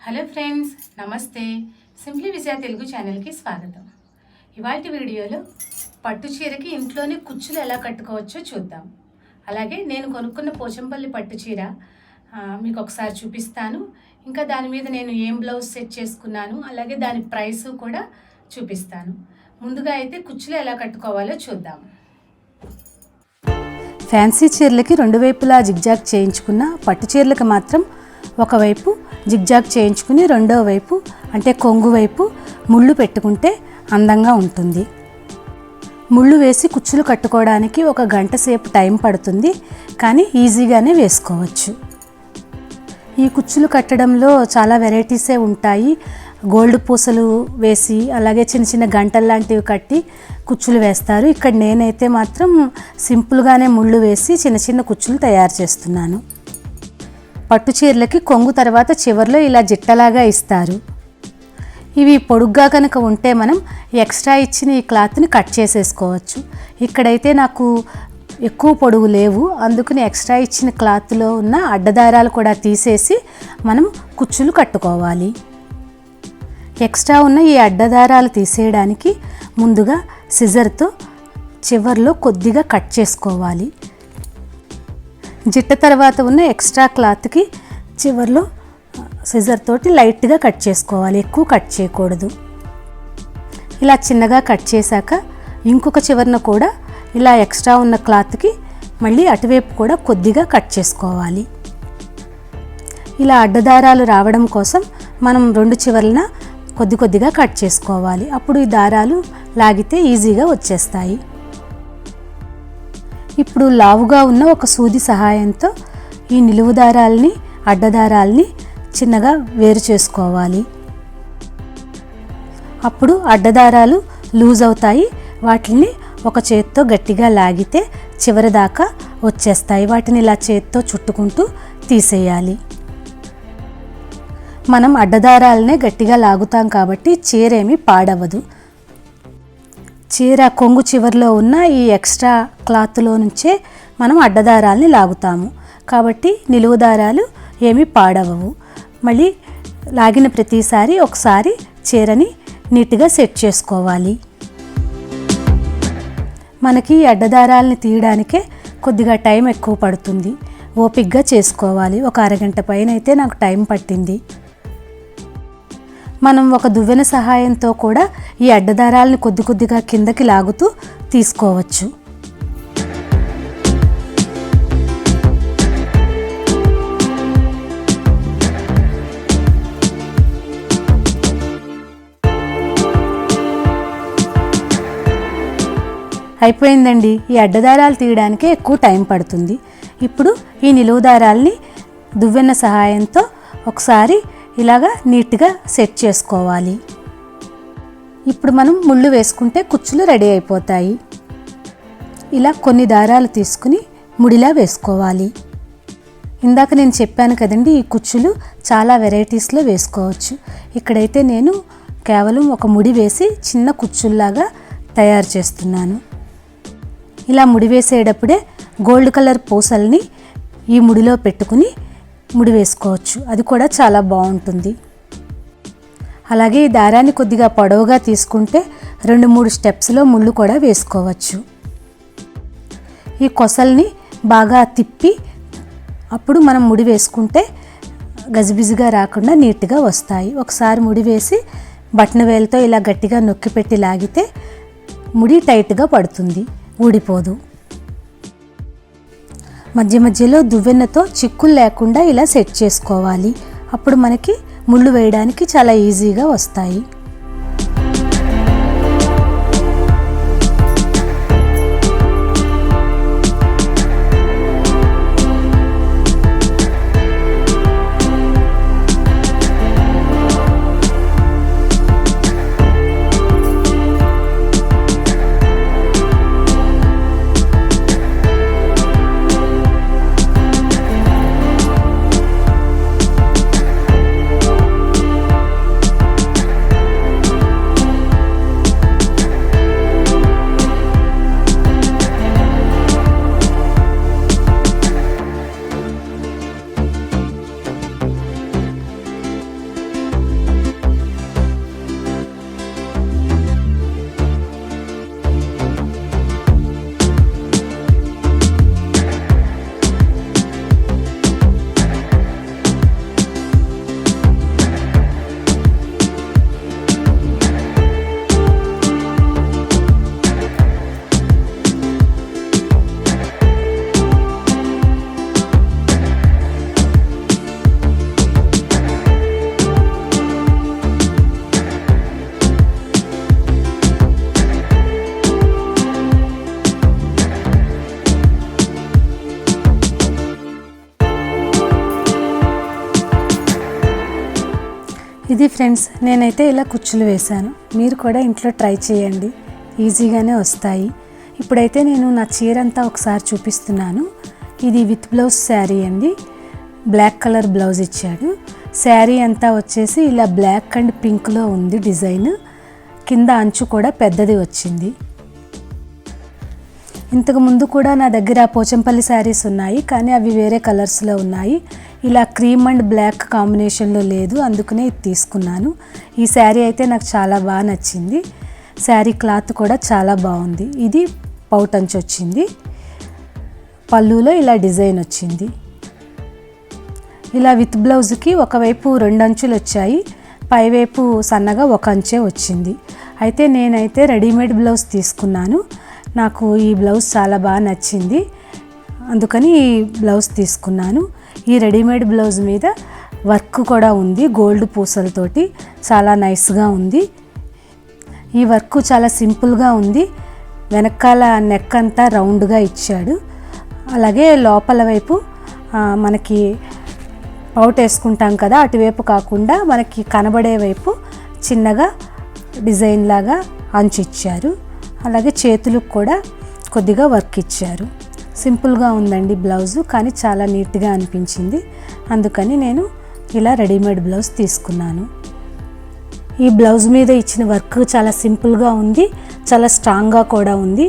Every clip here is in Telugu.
హలో ఫ్రెండ్స్, నమస్తే. సింప్లీ విజయ తెలుగు ఛానల్కి స్వాగతం. ఇవాల్టి వీడియోలో పట్టు చీరకి ఇంట్లోనే కుచ్చులు ఎలా కట్టుకోవచ్చో చూద్దాం. అలాగే నేను కొనుక్కున్న పోచంపల్లి పట్టు చీర మీకు ఒకసారి చూపిస్తాను. ఇంకా దాని మీద నేను ఏం బ్లౌజ్ సెట్ చేసుకున్నాను, అలాగే దాని ప్రైస్ కూడా చూపిస్తాను. ముందుగా అయితే కుచ్చులు ఎలా కట్టుకోవాలో చూద్దాం. ఫ్యాన్సీ చీరలకి రెండు వైపులా జిగ్జాగ్ చేయించుకున్న, పట్టు చీరలకు మాత్రం ఒకవైపు జిగ్జాగ్ చేయించుకుని రెండో వైపు అంటే కొంగు వైపు ముళ్ళు పెట్టుకుంటే అందంగా ఉంటుంది. ముళ్ళు వేసి కుచ్చులు కట్టుకోవడానికి 1 గంట సేపు టైం పడుతుంది, కానీ ఈజీగానే వేసుకోవచ్చు. ఈ కుచ్చులు కట్టడంలో చాలా వెరైటీసే ఉంటాయి. గోల్డ్ పూసలు వేసి అలాగే చిన్న చిన్న గంటలు లాంటివి కట్టి కుచ్చులు వేస్తారు. ఇక్కడ నేనైతే మాత్రం సింపుల్గానే ముళ్ళు వేసి చిన్న చిన్న కుచ్చులు తయారు చేస్తున్నాను. పట్టు చీరలకి కొంగు తర్వాత చివర్లో ఇలా జిట్టలాగా ఇస్తారు. ఇవి పొడుగ్గా కనుక ఉంటే మనం ఎక్స్ట్రా ఇచ్చిన ఈ క్లాత్ని కట్ చేసేసుకోవచ్చు. ఇక్కడైతే నాకు ఎక్కువ పొడుగు లేవు, అందుకని ఎక్స్ట్రా ఇచ్చిన క్లాత్లో ఉన్న అడ్డదారాలు కూడా తీసేసి మనం కుచ్చులు కట్టుకోవాలి. ఎక్స్ట్రా ఉన్న ఈ అడ్డదారాలు తీసేయడానికి ముందుగా సిజర్తో చివర్లో కొద్దిగా కట్ చేసుకోవాలి. జిట్ట తర్వాత ఉన్న ఎక్స్ట్రా క్లాత్కి చివర్లో సిజర్ తోటి లైట్గా కట్ చేసుకోవాలి, ఎక్కువ కట్ చేయకూడదు. ఇలా చిన్నగా కట్ చేశాక ఇంకొక చివరన కూడా ఇలా ఎక్స్ట్రా ఉన్న క్లాత్కి మళ్ళీ అటువైపు కూడా కొద్దిగా కట్ చేసుకోవాలి. ఇలా అడ్డదారాలు రావడం కోసం మనం రెండు చివర్లన కొద్దిగా కట్ చేసుకోవాలి. అప్పుడు ఈ దారాలు లాగితే ఈజీగా వచ్చేస్తాయి. ఇప్పుడు లావుగా ఉన్న ఒక సూది సహాయంతో ఈ నిలువు దారాలని అడ్డదారాలని చిన్నగా వేరు చేసుకోవాలి. అప్పుడు అడ్డదారాలు లూజ్ అవుతాయి. వాటిని ఒక చేత్తో గట్టిగా లాగితే చివరి దాకా వచ్చేస్తాయి. వాటిని ఇలా చేత్తో చుట్టుకుంటూ తీసేయాలి. మనం అడ్డదారాలనే గట్టిగా లాగుతాం కాబట్టి చీర ఏమీ పాడవదు. చీర కొంగు చివరిలో ఉన్న ఈ ఎక్స్ట్రా క్లాత్లో నుంచే మనం అడ్డదారాలని లాగుతాము కాబట్టి నిలువు దారాలు ఏమీ పాడవవు. మళ్ళీ లాగిన ప్రతిసారి ఒకసారి చీరని నీట్గా సెట్ చేసుకోవాలి. మనకి అడ్డదారాలని తీయడానికే కొద్దిగా టైం ఎక్కువ పడుతుంది. ఓపికగా చేసుకోవాలి. 1 అరగంట పైన అయితే నాకు టైం పట్టింది. మనం ఒక దువ్వెన సహాయంతో కూడా ఈ అడ్డదారాలను కొద్దిగా కిందకి లాగుతూ తీసుకోవచ్చు. అయిపోయిందండి. ఈ అడ్డదారాలు తీయడానికే ఎక్కువ టైం పడుతుంది. ఇప్పుడు ఈ నిలువు దారాలని దువ్వెన సహాయంతో ఒకసారి ఇలాగా నీట్గా సెట్ చేసుకోవాలి. ఇప్పుడు మనం ముళ్ళు వేసుకుంటే కుచ్చులు రెడీ అయిపోతాయి. ఇలా కొన్ని దారాలు తీసుకుని ముడిలా వేసుకోవాలి. ఇందాక నేను చెప్పాను కదండి, ఈ కుచ్చులు చాలా వెరైటీస్లో వేసుకోవచ్చు. ఇక్కడైతే నేను కేవలం ఒక ముడి వేసి చిన్న కుచ్చుల్లాగా తయారు చేస్తున్నాను. ఇలా ముడి వేసేటప్పుడే గోల్డ్ కలర్ పూసల్ని ఈ ముడిలో పెట్టుకుని ముడి వేసుకోవచ్చు. అది కూడా చాలా బాగుంటుంది. అలాగే ఈ దారాన్ని కొద్దిగా పొడవుగా తీసుకుంటే 2-3 స్టెప్స్లో ముళ్ళు కూడా వేసుకోవచ్చు. ఈ కొసల్ని బాగా తిప్పి అప్పుడు మనం ముడి వేసుకుంటే గజిబిజిగా రాకుండా నీట్గా వస్తాయి. ఒకసారి ముడి వేసి బటన్ వేలుతో ఇలా గట్టిగా నొక్కి పెట్టి లాగితే ముడి టైట్గా పడుతుంది, ఊడిపోదు. మధ్యలో దువ్వెనతో చిక్కులు లేకుండా ఇలా సెట్ చేసుకోవాలి. అప్పుడు మనకి ముళ్ళు వేయడానికి చాలా ఈజీగా వస్తాయి. ఇది ఫ్రెండ్స్, నేనైతే ఇలా కుచ్చులు వేశాను. మీరు కూడా ఇంట్లో ట్రై చేయండి, ఈజీగానే వస్తాయి. ఇప్పుడైతే నేను నా చీర అంతా ఒకసారి చూపిస్తున్నాను. ఇది విత్ బ్లౌజ్ శారీ అండి. బ్లాక్ కలర్ బ్లౌజ్ ఇచ్చాడు. శారీ అంతా వచ్చేసి ఇలా బ్లాక్ అండ్ పింక్లో ఉంది డిజైన్. కింద అంచు కూడా పెద్దది వచ్చింది. ఇంతకు ముందు కూడా నా దగ్గర పోచంపల్లి శారీస్ ఉన్నాయి, కానీ అవి వేరే కలర్స్లో ఉన్నాయి. ఇలా క్రీమ్ అండ్ బ్లాక్ కాంబినేషన్లో లేదు, అందుకనే ఇది తీసుకున్నాను. ఈ శారీ అయితే నాకు చాలా బాగా నచ్చింది. శారీ క్లాత్ కూడా చాలా బాగుంది. ఇది పౌటంచు వచ్చింది. పళ్ళులో ఇలా డిజైన్ వచ్చింది. ఇలా విత్ బ్లౌజ్కి ఒకవైపు 2 అంచులు వచ్చాయి, పైవైపు సన్నగా 1 అంచే వచ్చింది. అయితే నేనైతే రెడీమేడ్ బ్లౌజ్ తీసుకున్నాను. నాకు ఈ బ్లౌజ్ చాలా బాగా నచ్చింది, అందుకని ఈ బ్లౌజ్ తీసుకున్నాను. ఈ రెడీమేడ్ బ్లౌజ్ మీద వర్క్ కూడా ఉంది, గోల్డ్ పూసలతోటి చాలా నైస్గా ఉంది. ఈ వర్క్ చాలా సింపుల్గా ఉంది. వెనకాల నెక్ అంతా రౌండ్గా ఇచ్చాడు. అలాగే లోపల వైపు మనకి పౌట్ వేసుకుంటాం కదా, అటువైపు కాకుండా మనకి కనబడే వైపు చిన్నగా డిజైన్ లాగా అంచు ఇచ్చారు. అలాగే చేతులకు కూడా కొద్దిగా వర్క్ ఇచ్చారు. సింపుల్గా ఉందండి బ్లౌజు, కానీ చాలా నీట్గా అనిపించింది. అందుకని నేను ఇలా రెడీమేడ్ బ్లౌజ్ తీసుకున్నాను. ఈ బ్లౌజ్ మీద ఇచ్చిన వర్క్ చాలా సింపుల్గా ఉంది, చాలా స్ట్రాంగ్గా కూడా ఉంది.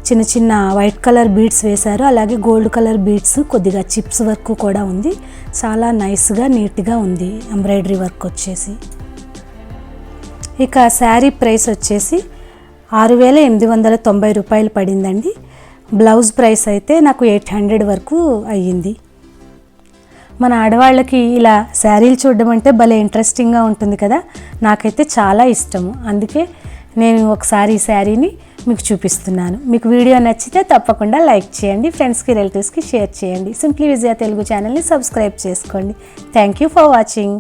చిన్న చిన్న వైట్ కలర్ బీడ్స్ వేశారు, అలాగే గోల్డ్ కలర్ బీడ్స్, కొద్దిగా చిప్స్ వర్క్ కూడా ఉంది. చాలా నైస్గా నీట్గా ఉంది ఎంబ్రాయిడరీ వర్క్ వచ్చేసి. ఇక శారీ ప్రైస్ వచ్చేసి 6,890 రూపాయలు పడిందండి. బ్లౌజ్ ప్రైస్ అయితే నాకు 800 వరకు అయ్యింది. మన ఆడవాళ్ళకి ఇలా శారీలు చూడడం అంటే భలే ఇంట్రెస్టింగ్గా ఉంటుంది కదా, నాకైతే చాలా ఇష్టము. అందుకే నేను ఒకసారి ఈ శారీని మీకు చూపిస్తున్నాను. మీకు వీడియో నచ్చితే తప్పకుండా లైక్ చేయండి, ఫ్రెండ్స్కి రిలేటివ్స్కి షేర్ చేయండి. సింప్లీ విజయ తెలుగు ఛానల్ని సబ్స్క్రైబ్ చేసుకోండి. Thank you for watching.